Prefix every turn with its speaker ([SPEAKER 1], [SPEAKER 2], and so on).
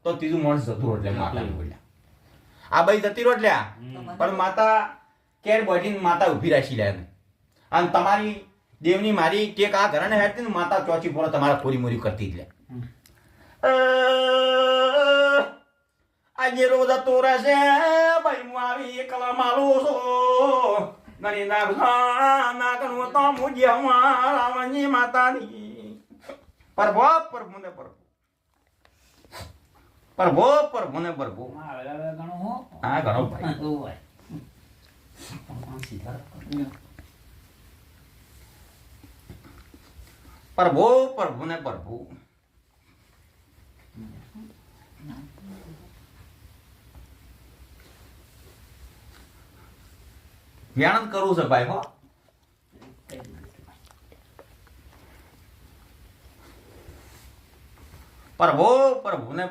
[SPEAKER 1] તો ત્રીજું માણસ જતું રોટ લે માતા બોલ્યા આ ભાઈ જતી રોટ લ્યા પણ માતા કેર બોડીને માતા ઊભી રાખી લે અને તમારી દેવની મારી ટેક આ ઘરને હેડતી ને માતા ચોચી પોળો તમારા ખોરી મોરી કરતી જ લે આજે રોજ જતો રહેશે ભાઈ હું આવી એકલા માલું છું ગણી નાગનું તો મુજે રાવણની માતાની પ્રભો પ્રભુને પ્રભુ પ્રભો પ્રભુને પ્રભુ હા ઘણો ભાઈ પ્રભુ પ્રભુને પ્રભુ વ્યાણ કરવું છે ભાઈ હો પ્રભુ પ્રભુને